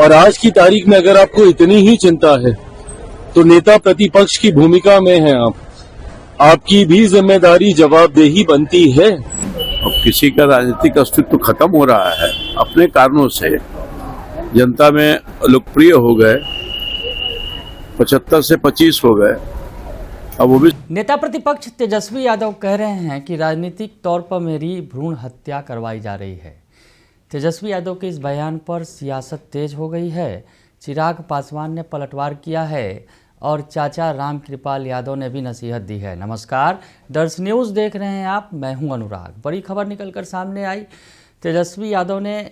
और आज की तारीख में अगर आपको इतनी ही चिंता है तो नेता प्रतिपक्ष की भूमिका में हैं आप। आपकी भी जिम्मेदारी जवाबदेही बनती है। अब किसी का राजनीतिक अस्तित्व खत्म हो रहा है अपने कारणों से, जनता में लोकप्रिय हो गए, 75 से 25 हो गए। अब वो भी नेता प्रतिपक्ष तेजस्वी यादव कह रहे हैं कि राजनीतिक तौर पर मेरी भ्रूण हत्या करवाई जा रही है। तेजस्वी यादव के इस बयान पर सियासत तेज हो गई है। चिराग पासवान ने पलटवार किया है और चाचा रामकृपाल यादव ने भी नसीहत दी है। नमस्कार, दर्श न्यूज़ देख रहे हैं आप, मैं हूं अनुराग। बड़ी खबर निकलकर सामने आई। तेजस्वी यादव ने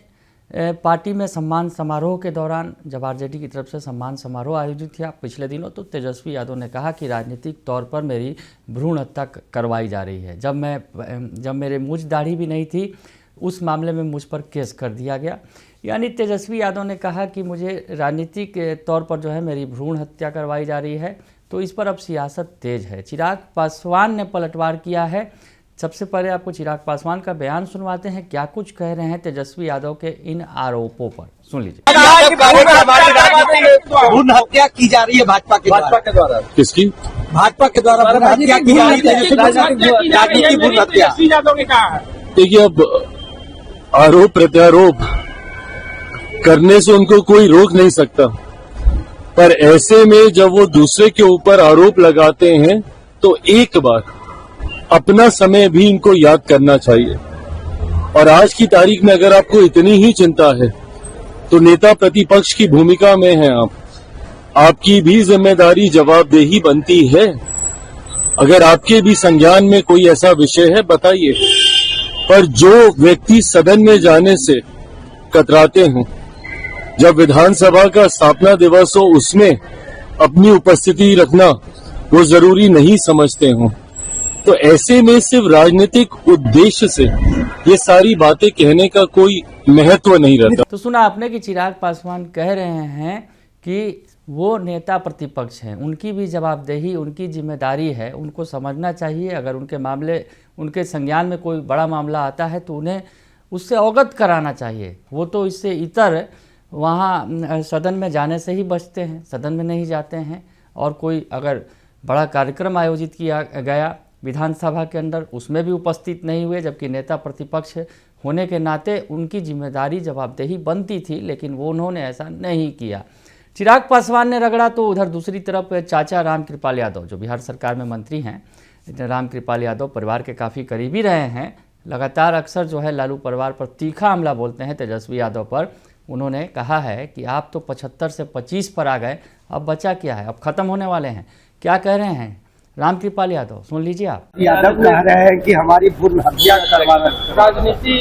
पार्टी में सम्मान समारोह के दौरान, जब आरजेडी की तरफ से सम्मान समारोह आयोजित किया पिछले दिनों, तो तेजस्वी यादव ने कहा कि राजनीतिक तौर पर मेरी भ्रूण हत्या करवाई जा रही है। जब मेरे मूंछ दाढ़ी भी नहीं थी, उस मामले में मुझ पर केस कर दिया गया। यानी तेजस्वी यादव ने कहा कि मुझे राजनीतिक तौर पर जो है मेरी भ्रूण हत्या करवाई जा रही है। तो इस पर अब सियासत तेज है। चिराग पासवान ने पलटवार किया है। सबसे पहले आपको चिराग पासवान का बयान सुनवाते हैं, क्या कुछ कह रहे हैं तेजस्वी यादव के इन आरोपों पर। सुन लीजिए। भ्रूण हत्या की जा रही है भाजपा के द्वारा। किसकी? भाजपा के द्वारा भ्रूण हत्या की जा रही है। राजनीतिक भ्रूण हत्या। देखिए, अब आरोप प्रत्यारोप करने से उनको कोई रोक नहीं सकता, पर ऐसे में जब वो दूसरे के ऊपर आरोप लगाते हैं तो एक बार अपना समय भी इनको याद करना चाहिए। और आज की तारीख में अगर आपको इतनी ही चिंता है तो नेता प्रतिपक्ष की भूमिका में हैं आप। आपकी भी जिम्मेदारी जवाबदेही बनती है। अगर आपके भी संज्ञान में कोई ऐसा विषय है बताइए। पर जो व्यक्ति सदन में जाने से कतराते हों, जब विधानसभा का स्थापना दिवस हो उसमें अपनी उपस्थिति रखना वो जरूरी नहीं समझते हों, तो ऐसे में सिर्फ राजनीतिक उद्देश्य से ये सारी बातें कहने का कोई महत्व नहीं रहता। तो सुना आपने कि चिराग पासवान कह रहे हैं कि वो नेता प्रतिपक्ष हैं, उनकी भी जवाबदेही, उनकी जिम्मेदारी है, उनको समझना चाहिए। अगर उनके संज्ञान में कोई बड़ा मामला आता है तो उन्हें उससे अवगत कराना चाहिए। वो तो इससे इतर वहाँ सदन में जाने से ही बचते हैं, सदन में नहीं जाते हैं। और कोई अगर बड़ा कार्यक्रम आयोजित किया गया विधानसभा के अंदर, उसमें भी उपस्थित नहीं हुए, जबकि नेता प्रतिपक्ष होने के नाते उनकी जिम्मेदारी जवाबदेही बनती थी, लेकिन वो उन्होंने ऐसा नहीं किया। चिराग पासवान ने रगड़ा तो उधर दूसरी तरफ चाचा रामकृपाल यादव, जो बिहार सरकार में मंत्री हैं, रामकृपाल यादव परिवार के काफ़ी करीबी रहे हैं, लगातार अक्सर जो है लालू परिवार पर तीखा हमला बोलते हैं तेजस्वी यादव पर। उन्होंने कहा है कि आप तो 75 से 25 पर आ गए, अब बचा क्या है, अब खत्म होने वाले हैं। क्या कह रहे हैं रामकृपाल यादव, सुन लीजिए आप। यादव कह रहे हैं कि हमारी भ्रूण हत्या करवाना, राजनीति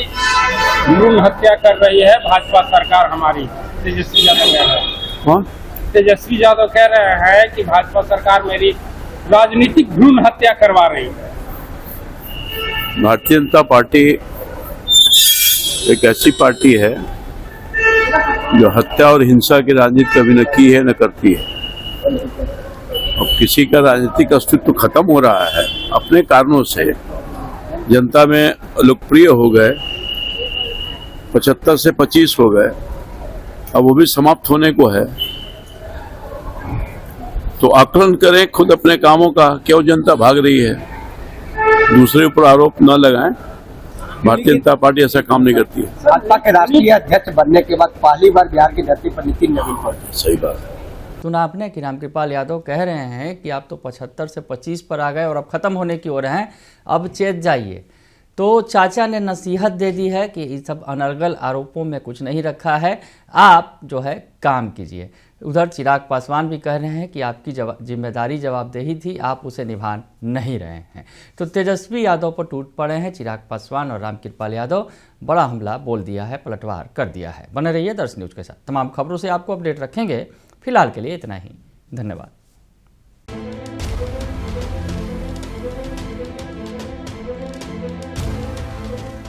भ्रूण हत्या कर रही है भाजपा सरकार हमारी। तेजस्वी यादव कह रहे हैं। कौन? तेजस्वी यादव कह रहे हैं कि भाजपा सरकार मेरी राजनीतिक भ्रूण हत्या करवा रही है। भारतीय जनता पार्टी एक ऐसी पार्टी है जो हत्या और हिंसा की राजनीति कभी न की है न करती है। अब किसी का राजनीतिक अस्तित्व खत्म हो रहा है अपने कारणों से, जनता में लोकप्रिय हो गए, 75 से 25 हो गए। अब वो भी समाप्त होने को है। तो आकलन करें खुद अपने कामों का, क्यों जनता भाग रही है। दूसरे ऊपर आरोप न लगाएं। भारतीय जनता पार्टी ऐसा काम नहीं करती है। भाजपा के राष्ट्रीय अध्यक्ष बनने के बाद पहली बार बिहार की धरती पर नितिन नवीन पहुंचे। सही बात। सुना आपने कि रामकृपाल यादव कह रहे हैं कि आप तो 75 से 25 पर आ गए और अब खत्म होने की ओर हैं, अब चेत जाइए। तो चाचा ने नसीहत दे दी है कि इस सब अनर्गल आरोपों में कुछ नहीं रखा है, आप जो है काम कीजिए। उधर चिराग पासवान भी कह रहे हैं कि आपकी जिम्मेदारी जवाबदेही थी, आप उसे निभा नहीं रहे हैं। तो तेजस्वी यादव पर टूट पड़े हैं चिराग पासवान और रामकृपाल यादव। बड़ा हमला बोल दिया है, पलटवार कर दिया है। बने रहिए दर्श न्यूज़ के साथ, तमाम खबरों से आपको अपडेट रखेंगे। फिलहाल के लिए इतना ही, धन्यवाद।